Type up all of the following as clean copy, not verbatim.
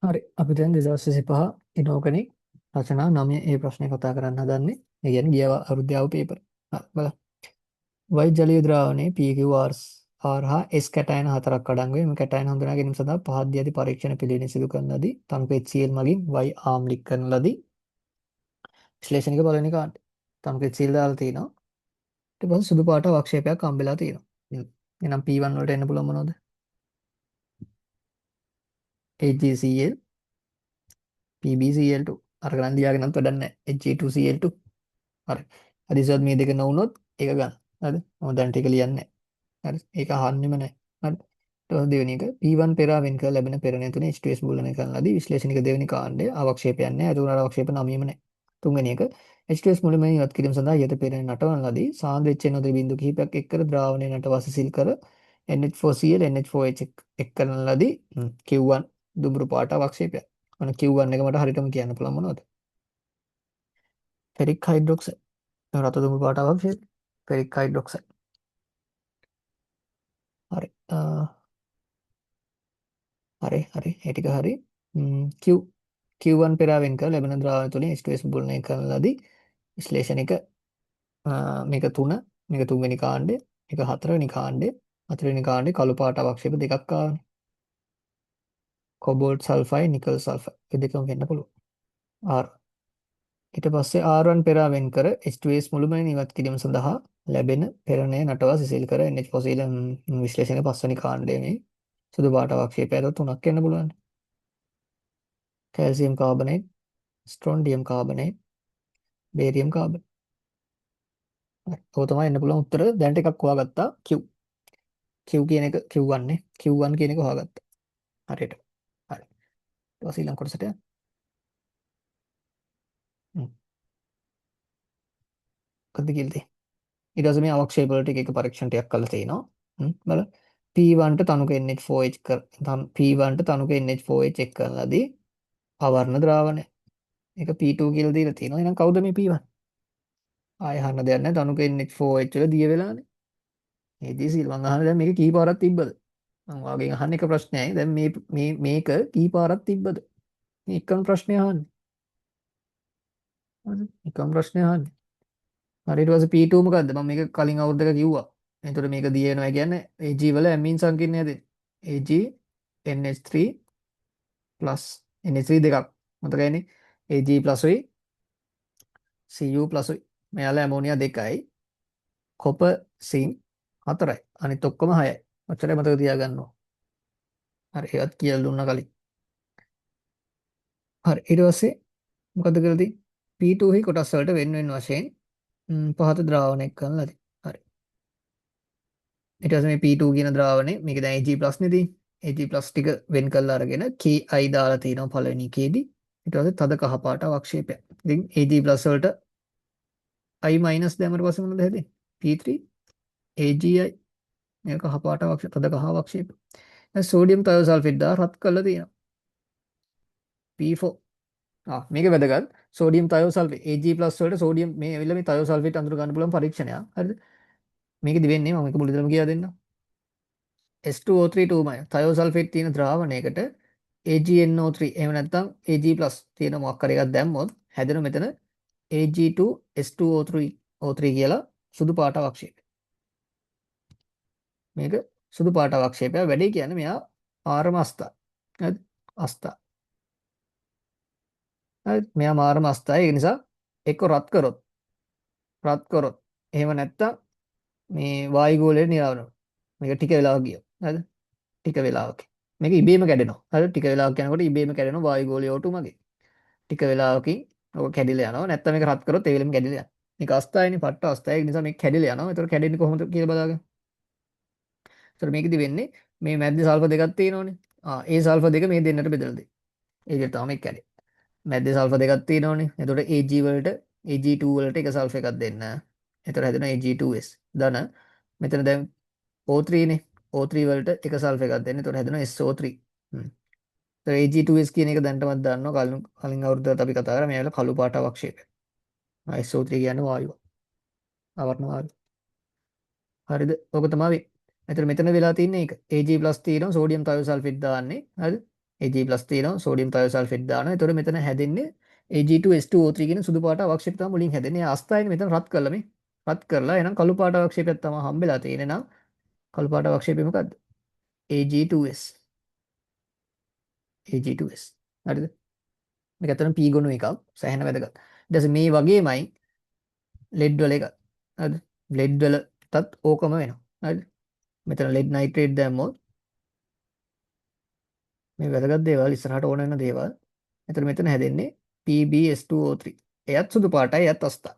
හරි අපි දැන් 2025 ඉනෝගනික් රචනා 9 ඒ ප්‍රශ්නේ කතා කරන්න හදන්නේ. ඒ කියන්නේ ගිය අවුරුද්දේ ආව පේපර්. හරි බලන්න. Y ජලීය ද්‍රාවණයේ PQRs R හා S කැටයන හතරක් අඩංගු වේ. මේ කැටයන හඳුනා ගැනීම සඳහා පහත් දී ඇති පරීක්ෂණ පිළිවෙලින් සිදු කරන ලදී. තනු HCl මගින් Y ආම්ලික කරන ලදී. විශ්ලේෂණික පළවෙනි කාණ්ඩය. තනු HCl දාලා තිනවා. ඊට පස්සේ සුදු පාට අවක්ෂේපයක් හම්බෙලා තියෙනවා. එහෙනම් P1 වලට එන්න පුළුවන් මොනවද? HgCl PbCl2 අරගෙන ලියාගෙනත් වැඩක් නැහැ. Hg2Cl2 හරි. හදිසියවත් මේ දෙක නොවුනොත් ඒක ගන්න. හරිද? මම දැන් ටික ලියන්නේ නැහැ. හරි. ඒක අහන්නෙම නැහැ. හරි. ඊට පස්සේ දෙවෙනි එක P1 පෙරා වෙන් කර ලැබෙන පෙරණය තුන H2S බූලනය කරනදී විශ්ලේෂණික දෙවෙනි කාණ්ඩයේ අවක්ෂේපයක් නැහැ. ඒ තුනට අවක්ෂේප නමියම නැහැ. තුන්වෙනි එක H2S මුලින්ම ඉවත් කිරීම සඳහා යත පෙරණය නටවන ලදී. සාන්ද්‍ර HNO3 බිඳු කිහිපයක් එක් කර ද්‍රාවණය නටවා සිසිල් කර NH4Cl NH4H එක් කරන ලදී. Q1 දුඹුරු පාට අවක්ෂේපයක්. අන්න Q1 එක මට හරියටම කියන්න පුළුවන් මොනවද? Ferric hydroxide. රතු දුඹුරු පාට අවක්ෂේප. Ferric hydroxide. හරි. හරි. ඒ ටික හරි. Q1 පෙරාවෙන් කර ලැබෙන ද්‍රාවණය තුළින් H2S බුලනය කරන ලදී. විශ්ලේෂණික මේක 3 මේක තුන්වෙනි කාණ්ඩය මේක හතරවෙනි කාණ්ඩය හතරවෙනි කාණ්ඩේ කළු පාට අවක්ෂේප දෙකක් ආවනේ. කොබෝල්ට් සල්ෆයිඩ් නිකල් සල්ෆයිඩ් ඒ දෙකම වෙන්න පුළුවන්. R ඊට පස්සේ R1 පෙරාවෙන් කර H2S මුළුමනින් ඉවත් කිරීම සඳහා ලැබෙන පෙරණය නටවා සිසිල් කර NH4 විශ්ලේෂණයේ පස්වෙනි කාණ්ඩයේ මේ සුදු පාට අවක්ෂේපය තුනක් වෙන්න පුළුවන්. Calcium carbonate, strontium carbonate, barium carbonate. ඔය තමයි එන්න පුළුවන් උත්තර. දැන් ටිකක් හොයාගත්තා Q. Q කියන එක Q1 නේ. Q1 කියන එක හොයාගත්තා. හරියට. හරි. ඊට පස්සේ ඊළඟ කොටසට යන්න. මොකද්ද කියලා ඊට පස්සේ මේ අවක්ෂේප වලට එක එක පරීක්ෂණ ටිකක් කරලා තිනවා. බලන්න. P1 ට තනුක NH4H P1 ට තනුක NH4H එක් කරනලාදී අවර්ණ ද්‍රාවණය. ඒක P2 කියලා දීලා තියෙනවා. එහෙනම් කවුද මේ P1? ආයෙ අහන්න දෙයක් නැහැ. තනුක NH4H වල දිය වෙලානේ. මේ දීසිල් මං අහන්නේ දැන් මේක කී පාරක් තිබ්බද? මං වාගෙන් අහන්න එක ප්‍රශ්නයයි. දැන් මේක කී පාරක් තිබ්බද? මේ එකම ප්‍රශ්නේ අහන්නේ. හරිද? එකම ප්‍රශ්නේ අහන්නේ. හරි ඊට පස්සේ P2 මොකද්ද? මම මේක කලින් අවුරුද්දක කිව්වා. එතකොට මේක දිය වෙනවා කියන්නේ Ag වල ඇමීන් සංකීර්ණය දෙන්නේ. Ag NH3 NH3 දෙකක්. මතකයිනේ? Ag උයි Cu උයි. මෙයාලා ඇමෝනියා දෙකයි. කොපර් සිංක් 4යි. අනිත් ඔක්කොම 6යි. ඔච්චරයි මතක තියාගන්න ඕන. හරි ඒවත් කියලා දුන්නා කලින්. හරි ඊට පස්සේ මොකද කරලා තියෙන්නේ? P2 හි කොටස් වලට වෙන වෙන වශයෙන් පහත ද්‍රාවණය කරන ලදී. හරි. ඊට පස්සේ මේ P2 කියන ද්‍රාවණය මේක දැන් Ag+ නේ තියෙන්නේ. Ag+ ටික වෙන් කරලා අරගෙන Ki දාලා තිනවා පළවෙනි එකේදී. ඊට පස්සේ තද කහ පාට අවක්ෂේපයක්. ඉතින් Ag+ වලට I- දැම්මට පස්සේ මොනවද හැදෙන්නේ? P3 AgI මේක කහ පාට අවක්ෂේප තද කහ අවක්ෂේප. දැන් සෝඩියම් තයෝසල්ෆේට් දා රත් කරලා තියෙනවා. P4 මේක වැදගත්. සෝඩියම් තයෝසල්ෆේට් Ag+ වලට සෝඩියම් මේ ඇවිල්ලා මේ තයෝසල්ෆේට් අඳුර ගන්න පුළුවන් පරීක්ෂණයක්. හරිද? මේකෙදි වෙන්නේ මම මේක මුලින්ම කියලා දෙන්නම්. S2O3 2 තයෝසල්ෆේට් තියෙන ද්‍රාවණයකට AgNO3 එහෙම නැත්නම් Ag+ තියෙන මොකක් හරි එකක් දැම්මොත් හැදෙන මෙතන Ag2 S2O3 O3 කියලා සුදු පාට අවක්ෂේපය. මේක සුදු පාට අවක්ෂේපය වැඩේ කියන්නේ මෙයා ආරම අස්ථා. හරිද? අස්ථා. හරි මෙයා මාරම අස්ථායි. ඒ නිසා එක්ක රත් කරොත් එහෙම නැත්නම් මේ වායු ගෝලයට නිරවනවා. මේක ටික වෙලාවක් ගියොත්. හරිද? ටික වෙලාවක. මේක ඉබේම කැඩෙනවා. හරිද? ටික වෙලාවක් යනකොට ඉබේම කැඩෙනවා වායු ගෝලයේ O2 මගේ. ටික වෙලාවකින් ඔක කැඩිලා යනවා. නැත්නම් මේක රත් කරොත් ඒ වෙලෙම කැඩිලා යනවා. මේක අස්ථායනේ පට්ට අස්ථාය. ඒ නිසා මේක කැඩිලා යනවා. ඒතර කැඩෙන්නේ කොහොමද කියලා බලාගන්න. ඒතර මේකෙදි වෙන්නේ මේ මැද්දේ සල්ෆර් දෙකක් තියෙනවනේ. ඒ සල්ෆර් දෙක මේ දෙන්නට බෙදලා දෙන්න. ඒකට තමයි මේක කැඩෙන්නේ. මැද්දේ සල්ෆර් දෙකක් තියෙනවනේ. එතකොට Ag වලට Ag2 වලට එක සල්ෆර් එකක් දෙන්න. එතකොට හැදෙනවා Ag2S. ධන මෙතන දැන් O3 නේ. O3 වලට එක සල්ෆර් එකක් දෙන්න. එතකොට හැදෙනවා SO3. Ag2S කියන එක දැන්ටමත් දන්නවා කලින් අවුරුද්දට අපි කතා කරා මේවල කළු පාට අවක්ෂේපය. SO3 කියන්නේ වායුව. ආවරණ වායුව. හරිද? ඔක තමයි. එතන මෙතන වෙලා තින්නේ ඒක. Ag+ තියෙනවා සෝඩියම් තයෝසල්ෆේට් දාන්නේ. හරිද? Ag+ තියෙනවා සෝඩියම් තයෝසල්ෆේට් දානවා. එතකොට මෙතන හැදෙන්නේ Ag2S2O3 කියන සුදු පාට අවක්ෂේපය තමයි මුලින් හැදෙන්නේ. අස්ථායනේ මෙතන රත් කරලා මේ රත් කරලා එහෙනම් කළු පාට අවක්ෂේපයක් තමයි හම්බෙලා තියෙන්නේ. නම් කළු පාට අවක්ෂේපය මොකද්ද? Ag2S. Ag2S. හරිද? මේක ඇත්තටම P ගොනු එකක්. සෑහෙන වැදගත්. ඊට පස්සේ මේ වගේමයි ලෙඩ් වල එක. හරිද? ලෙඩ් වලටත් ඕකම වෙනවා. හරිද? මෙතන ලෙඩ් නයිට්‍රේට් දැම්මොත් මේ වැදගත් දේවල් ඉස්සරහට ඕන වෙන දේවල්. එතකොට මෙතන හැදෙන්නේ PbS2O3. එයත් සුදු පාටයි, එයත් අස්ථා.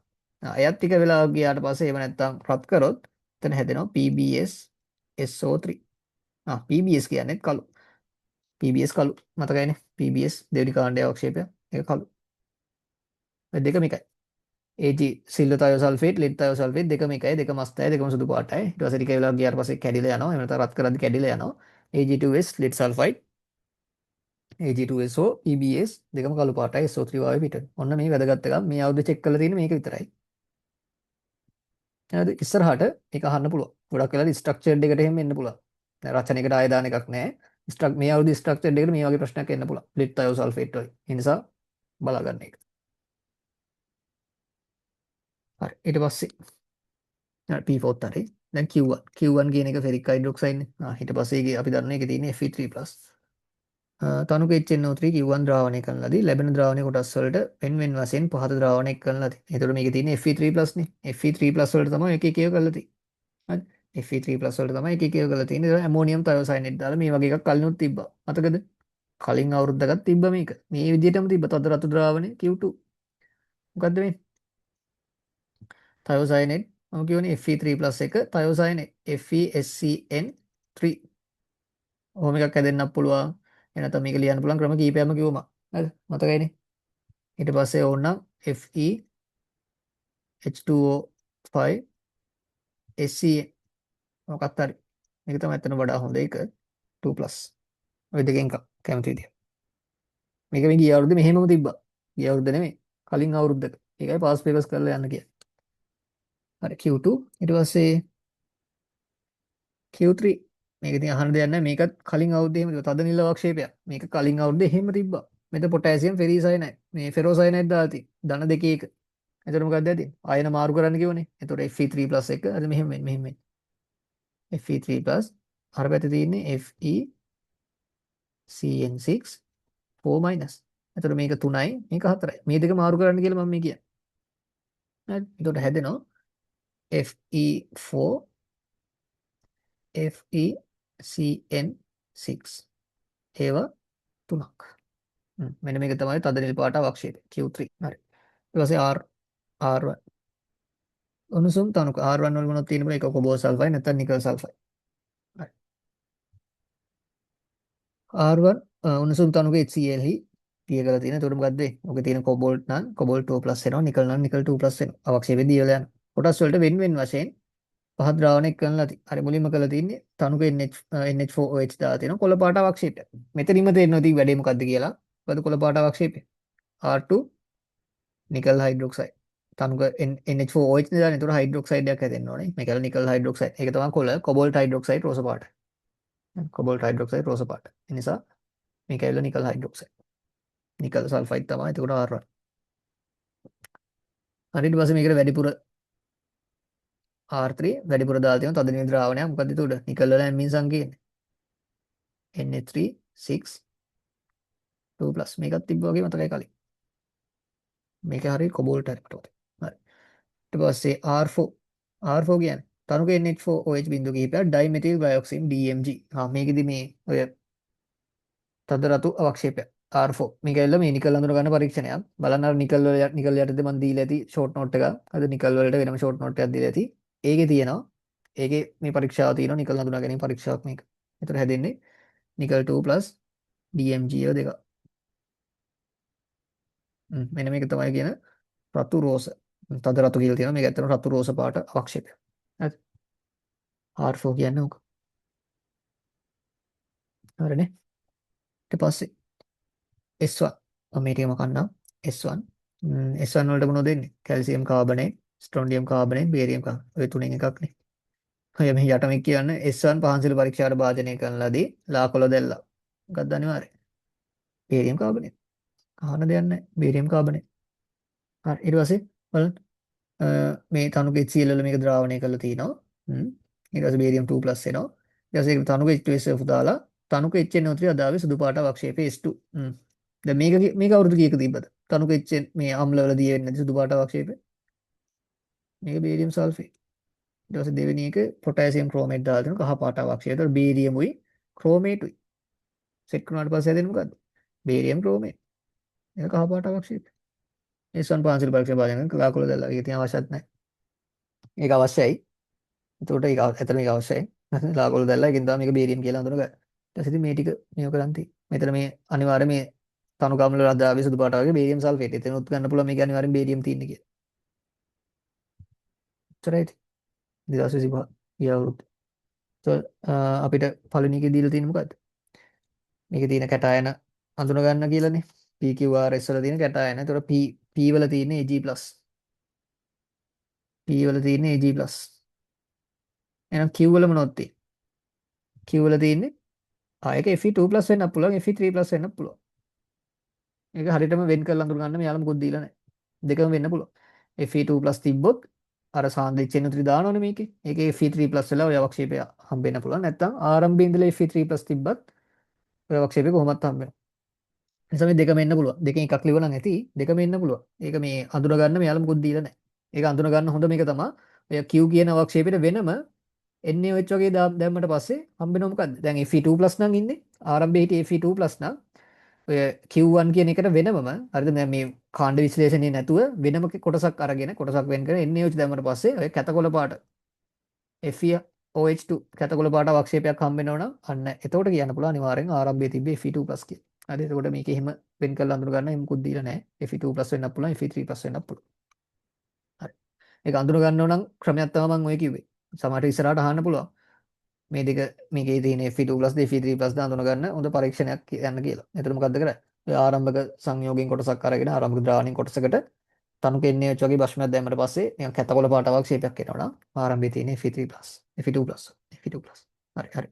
එයත් ටික වෙලාවක් ගියාට පස්සේ ඒව නැත්තම් රත් කරොත් එතන හැදෙනවා PbSSO3. PbS කියන්නේ කළු. PbS කළු. මතකයිනේ. PbS දෙවෙනි කාණ්ඩයේ අවක්ෂේපය. ඒක කළු. ඔය දෙකම එකයි. Ag සිල්වර් තයෝසල්ෆේට්, ලෙඩ් තයෝසල්ෆේට් දෙකම එකයි. දෙකම අස්ථායි, දෙකම සුදු පාටයි. ඊට පස්සේ ටික වෙලාවක් ගියාට පස්සේ කැඩිලා යනවා. එහෙම නැත්නම් රත් කරද්දි කැඩිලා යනවා. Ag2S lead sulphide, Ag2SO, PbS දෙකම කළු පාටයි, SO3 වායු පිට. ඔන්න මේ වැදගත් එකක්. මේ අවුරුද්ද චෙක් කරලා තියෙන්නේ මේක විතරයි. හරිද? ඉස්සරහට ඒක අහන්න පුළුවන්. ගොඩක් වෙලාවට ස්ට්‍රක්චර්ඩ් එකට එහෙම එන්න පුළුවන්. දැන් රචනයකට ආය දාන එකක් නැහැ. මේ අවුරුද්ද ස්ට්‍රක්චර්ඩ් එකට මේ වගේ ප්‍රශ්නයක් එන්න පුළුවන්. ලෙඩ් තයෝසල්ෆේට් වලින්. ඒ නිසා බලා ගන්න එක. හරි. ඊට පස්සේ P4 හරි. දැන් Q1. Q1 කියන එක ෆෙරික් හයිඩ්‍රොක්සයිඩ් නේ. ඊට පස්සේ ඒකේ අපි දන්නවා ඒකේ තියෙන Fe3+. තනුක HNO3 Q1 ද්‍රාවණය කරන ලදී. ලැබෙන ද්‍රාවණයේ කොටස් වලට වෙන වශයෙන් පහත ද්‍රාවණය කරන ලදී. එතකොට මේකේ තියෙන Fe3+ නේ. Fe3+ වලට තමයි එක එක ඒවා කරලා තියෙන්නේ. හරි. Fe3+ වලට තමයි එක එක ඒවා කරලා තියෙන්නේ. ඒක ඇමෝනියම් තයෝසයනේට් දාලා මේ වගේ එකක් කලිනුත් තිබ්බා. මතකද? කලින් අවුරුද්දකත් තිබ්බ මේක. මේ විදිහටම තිබ්බ තද රතු ද්‍රාවණය Q2. මොකද්ද මේ? තයෝසයනේට් මම කියවනේ Fe3+ එක තයෝසයනේට් FeSCN3. ඔහොම එකක් හැදෙන්නත් පුළුවන්. එනතම මේක ලියන්න පුළුවන් ක්‍රම කීපයක්ම කිව්වම. හරිද? මතකයිනේ. ඊට පස්සේ ඕනනම් Fe H2O5 SCN මොකක්ද හරි. මේක තමයි ඇත්තට වඩා හොඳ එක 2+. ඔය දෙකෙන් එකක් කැමති විදිය. මේක මේ ගිය අවුරුද්දේ මෙහෙමම තිබ්බා. ගිය අවුරුද්ද නෙමෙයි. කලින් අවුරුද්දක. ඒකයි පාස් පේපර්ස් කරලා යන්න කියන්නේ. හරි Q2 ඊට පස්සේ Q3 මේක ඉතින් අහන්න දෙයක් නැහැ. මේකත් කලින් අවුරුද්දේ එහෙම තිබ්බා. තද නිල අවක්ෂේපයක්. මේක කලින් අවුරුද්දේ එහෙම තිබ්බා. මෙතන පොටෑසියම් ෆෙරිසයනයිඩ්. මේ ෆෙරෝසයනයිඩ් දාලා තියෙන්නේ. ධන දෙකේ එක. එතකොට මොකක්ද ඇති? ආයන මාරු කරන්න කිව්වනේ. එතකොට Fe3+ එක අද මෙහෙම මෙහෙම Fe3+ අර පැත්තේ තියෙන්නේ FeCN6 4-. එතකොට මේක 3යි මේක 4යි. මේ දෙක මාරු කරන්න කියලා මම මේ කියන්නේ. හරි. එතකොට හැදෙනවා Fe4 FeCN6 ඒවා 3ක්. මෙන්න මේක තමයි තද නිල් පාට අවක්ෂේපය Q3. හරි. ඊට පස්සේ R1 උණුසුම් තනුක R1 වල මොනවද තියෙන්නේ? ඒක කොබෝල් සල්ෆයිඩ් නැත්නම් නිකල් සල්ෆයිඩ්. හරි. R1 උණුසුම් තනුක HCl පිය කරලා තියෙන. එතකොට මොකද්ද වෙන්නේ? ඔකේ තියෙන කොබෝල්ට් නම් කොබෝල්ට් 2+ වෙනවා. නිකල් නම් නිකල් 2+ වෙනවා. අවක්ෂේපෙ දීලා යන. කොටස් වලට වෙන වශයෙන් පහත් ද්‍රාවණයක් කරනවා. හරි මුලින්ම කරලා තින්නේ තනුක NH4OH දාලා තියෙනවා. කොළ පාට අවක්ෂේපය. මෙතනින්ම තේරෙනවා ඉතින් වැඩේ මොකද්ද කියලා. මොකද කොළ පාට අවක්ෂේපය? R2 nickel hydroxide. තනුක NH4OH නේ දාන්නේ. ඒතකොට හයිඩ්‍රොක්සයිඩ් එකක් හැදෙන්න ඕනේ. මේක නිකල් හයිඩ්‍රොක්සයිඩ්. ඒක තමයි කොළ කොබෝල්ට් හයිඩ්‍රොක්සයිඩ් රෝස පාට. කොබෝල්ට් හයිඩ්‍රොක්සයිඩ් රෝස පාට. ඒ නිසා මේක ඇවිල්ලා නිකල් හයිඩ්‍රොක්සයිඩ්. නිකල් සල්ෆයිඩ් තමයි. එතකොට R1. හරි ඊට පස්සේ මේකට වැඩිපුර R3 වැඩිපුර දාලා තියෙනවා තද නිල් ද්‍රාවණයක්. මොකද්ද ඒක උඩ? නිකල් වල ඇම්මීන් සංකේතය. Na3 6 2+. මේකත් තිබ්බා වගේ මතකයි කලින්. මේක හරිය කොබෝල්ට් හරි මට මතකයි. හරි. ඊට පස්සේ R4 R4 කියන්නේ තනුක NH4OH බිඳු කිහිපයක් ඩයිමෙතිල් ග්ලයොක්සින් DMG. මේකෙදි මේ ඔය තද රතු අවක්ෂේපය R4. මේක ඇවිල්ලා මේ නිකල් අඳුන ගන්න පරීක්ෂණයක්. බලන්න අර නිකල් වල නිකල් යටතේ මම දීලා ඇති ෂෝට් නෝට් එකක්. අද නිකල් වලට වෙනම ෂෝට් නෝට් එකක් දීලා ඇති. ඒකේ තියෙනවා. ඒකේ මේ පරීක්ෂාව තියෙනවා නිකල් අඳුනා ගැනීම පරීක්ෂාවක් මේක. ඒතර හැදෙන්නේ නිකල් 2+ DMG ඒවා දෙක. මෙන්න මේක තමයි කියන රතු රෝස. තද රතු කියලා තියෙනවා. මේක ඇත්තටම රතු රෝස පාට අවක්ෂේපය. හරි. R4 කියන්නේ ඕක. හරිනේ. ඊට පස්සේ S1 මම මේ ටිකම කන්නම්. S1 S1 වලට මොනවද දෙන්නේ? Calcium carbonate, strontium carbonate, barium carbonate. ඔය තුනෙන් එකක්නේ. ඔය මේ යට මේ කියන්නේ S1 පහන්සිල් පරීක්ෂාවට භාජනය කරන ලදී ලාකොළ දැල්ලා. මොකක්ද අනිවාර්යයි? Barium carbonate. අහන්න දෙයක් නැහැ. Barium carbonate. හරි ඊට පස්සේ බලන්න මේ තනුක HCl වල මේක ද්‍රාවණය කරලා තිනවා. ඊට පස්සේ බේරියම් 2+ එනවා. ඊට පස්සේ තනුක H2SO4 දාලා තනුක HNO3 අදාවේ සුදු පාට අවක්ෂේපය S2. දැන් මේක අවුරුදු කීයක තිබ්බද? තනුක HN මේ අම්ල වල දිය වෙන්නේ නැති සුදු පාට අවක්ෂේපය. මේක බේරියම් සල්ෆේට්. ඊට පස්සේ දෙවෙනි එක පොටෑසියම් ක්‍රෝමේට් දාලා දෙනවා කහ පාට අවක්ෂේපය. ඒතකොට බේරියමුයි ක්‍රෝමේටුයි. සෙට් වුණාට පස්සේ හැදෙන්නේ මොකද්ද? බේරියම් ක්‍රෝමේට්. ඒක කහ පාට අවක්ෂේපය. S1 පාන්සිල් පරීක්ෂා භාජනයෙන් කලාකුල දැල්ලා. ඒක තියන අවශ්‍යත් නැහැ. ඒක අවශ්‍යයි. එතකොට ඒක ඇත්තටම මේක අවශ්‍යයි. ලාකොල දැල්ලා ඒකෙන් තමයි මේක බේරියම් කියලා හඳුනගන්නේ. ඊට පස්සේ ඉතින් මේ ටික මේක කරන් තියෙන්නේ. මෙතන මේ අනිවාර්ය මේ තනුකාම්ල වල අදාවේ සුදු පාට වගේ බේරියම් සල්ෆේට්. එතනොත් ගන්න පුළුවන් මේක අනිවාර්යෙන් බේරියම් තියෙන්නේ කියලා. එච්චරයි ඉතින්. 2025 ගිය අවුරුද්ද. අපිට පළවෙනි එකේ දීලා තියෙන්නේ මොකද්ද? මේකේ තියෙන කැටායන අඳුන ගන්න කියලානේ. PQRS වල තියෙන කැටායන. ඒතකොට P වල තියෙන්නේ Ag+. P වල තියෙන්නේ Ag+. එහෙනම් Q වල මොනවද තියෙන්නේ? Q වල තියෙන්නේ ඒක Fe2+ වෙන්නත් පුළුවන් Fe3+ වෙන්නත් පුළුවන්. ඒක හරියටම වෙන් කරලා අඳුර ගන්න මෙයාලා මොකුත් දීලා නැහැ. දෙකම වෙන්න පුළුවන්. Fe2+ තිබ්බොත් අර සාන්ද්‍රිච්ච එනතුරු දානවනේ මේකේ. ඒකේ Fe3+ වෙලා ඔය අවක්ෂේපය හම්බෙන්න පුළුවන්. නැත්නම් ආරම්භයේ ඉඳලා Fe3+ තිබ්බත් ඔය අවක්ෂේපය කොහොමත් හම්බ වෙනවා. ඒ නිසා මේ දෙකම එන්න පුළුවන්. දෙකෙන් එකක් ලියවනම් ඇති. දෙකම එන්න පුළුවන්. ඒක මේ අඳුර ගන්න මෙයාලා මොකුත් දීලා නැහැ. ඒක අඳුර ගන්න හොඳ මේක තමයි. ඔය Q කියන අවක්ෂේපෙට වෙනම NaOH වගේ දැම්මට පස්සේ හම්බෙනව මොකද්ද? දැන් Fe2+ නම් ඉන්නේ. ආරම්භයේ හිටියේ Fe2+ නම් ඔය Q1 කියන එකට වෙනමම හරිද දැන් මේ කාණ්ඩ විශ්ලේෂණේ නැතුව වෙනම කොටසක් අරගෙන කොටසක් වෙන් කරගෙන NaOH දැම්මට පස්සේ ඔය කැතකොළ පාට FeOH2 කැතකොළ පාට අවක්ෂේපයක් හම්බ වෙනවනම් අන්න එතකොට කියන්න පුළුවන් අනිවාර්යෙන් ආරම්භයේ තිබ්බේ Fe2+ කියලා. හරි එතකොට මේක එහෙම වෙන් කරලා අඳුර ගන්න එහෙම මුකුත් දීලා නැහැ. Fe2+ වෙන්නත් පුළුවන් Fe3+ වෙන්නත් පුළුවන්. හරි. ඒක අඳුර ගන්නව නම් ක්‍රමයක් තමයි මම ඔය කිව්වේ. සමහරට ඉස්සරහට අහන්න පුළුවන්. මේ දෙක මේකේ තියෙන Fe2+ Fe3+ දාඳුන ගන්න හොඳ පරීක්ෂණයක් යන්න කියලා. එතකොට මොකද්ද කරන්නේ? ඔය ආරම්භක සංයෝගයෙන් කොටසක් අරගෙන ආරම්භක ද්‍රාවණයෙන් කොටසකට තනුක NaOH වගේ භස්මයක් දැම්මට පස්සේ නිකන් කැතකොළ පාට අවක්ෂේපයක් එනවා නම් ආරම්භයේ තියෙන Fe3+ Fe2+. හරි හරි.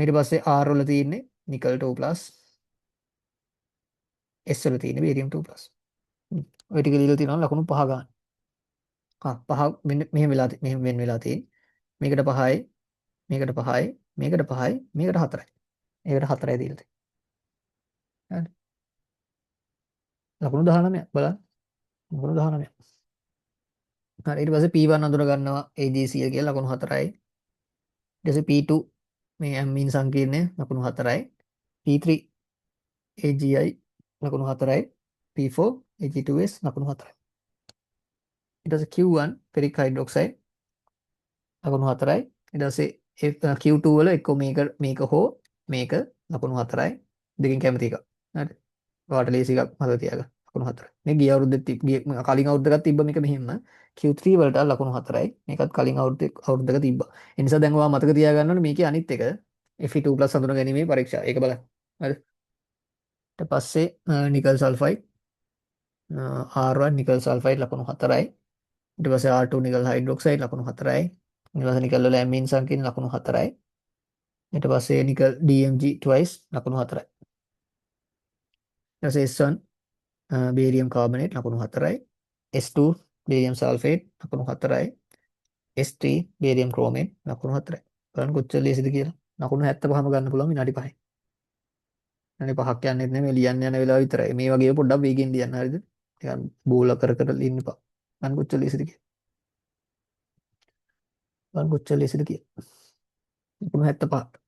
ඊට පස්සේ R වල තියෙන්නේ නිකල් 2+, S වල තියෙන්නේ බේරියම් 2+. ඔය ටික දීලා තියෙනවා ලකුණු 5 ගන්න. පහ මෙහෙම වෙලා මෙහෙම වෙන් වෙලා තියෙන්නේ. මේකට 5යි මේකට 5යි මේකට 5යි මේකට 4යි. ඒකට 4යි දීලා තියෙන්නේ. හරි. ලකුණු 19 බලන්න. ලකුණු 19. හරි ඊට පස්සේ P1 අඳුර ගන්නවා AgCl කියලා ලකුණු 4යි. ඊට පස්සේ P2 මේ ඇම්මීන් සංකීර්ණය ලකුණු 4යි. P3 AgI ලකුණු 4යි. P4 Ag2S ලකුණු 4යි. ඊට පස්සේ Q1 ෆෙරික් හයිඩ්‍රොක්සයිඩ් ලකුණු 4යි. ඊට පස්සේ Q2 වල එක්ක මේක හෝ මේක ලකුණු 4යි. දෙකෙන් කැමති එකක්. හරි. ඔයාලට ලේසි එකක් මතක තියාගන්න. ලකුණු 4යි. මේ ගිය අවුරුද්දේ කලින් අවුරුද්දකට තිබ්බ මේක මෙහෙම Q3 වලට ලකුණු 4යි. මේකත් කලින් අවුරුද්දක තිබ්බා. ඒ නිසා දැන් ඔයා මතක තියාගන්න ඕනේ මේකේ අනිත් එක Fe2+ හඳුනා ගැනීමේ පරීක්ෂා. ඒක බලන්න. හරි. ඊට පස්සේ nickel sulphide R1 nickel sulphide ලකුණු 4යි. ඊට පස්සේ R2 නිකල් හයිඩ්‍රොක්සයිඩ් ලකුණු 4යි. ඊට පස්සේ නිකල් වල ඇමීන් සංකීර්ණ ලකුණු 4යි. ඊට පස්සේ නිකල් DMG twice ලකුණු 4යි. ඊට පස්සේ S1 බේරියම් කාබනේට් ලකුණු 4යි. S2 බේරියම් සල්ෆේට් ලකුණු 4යි. S3 බේරියම් ක්‍රෝමේට් ලකුණු 4යි. බලන්න කොච්චර ලේසිද කියලා. ලකුණු 75ම ගන්න පුළුවන් විනාඩි 5යි. විනාඩි 5ක් යන්නෙත් නෙමෙයි ලියන්න යන වෙලාව විතරයි. මේ වගේ පොඩ්ඩක් වේගෙන් ලියන්න හරිද? නිකන් බෝල කර කර ලියන්න එපා. බලන්න කොච්චර ලේසිද කියලා. බලන්න කොච්චර ලේසිද කියලා. ලකුණු 75.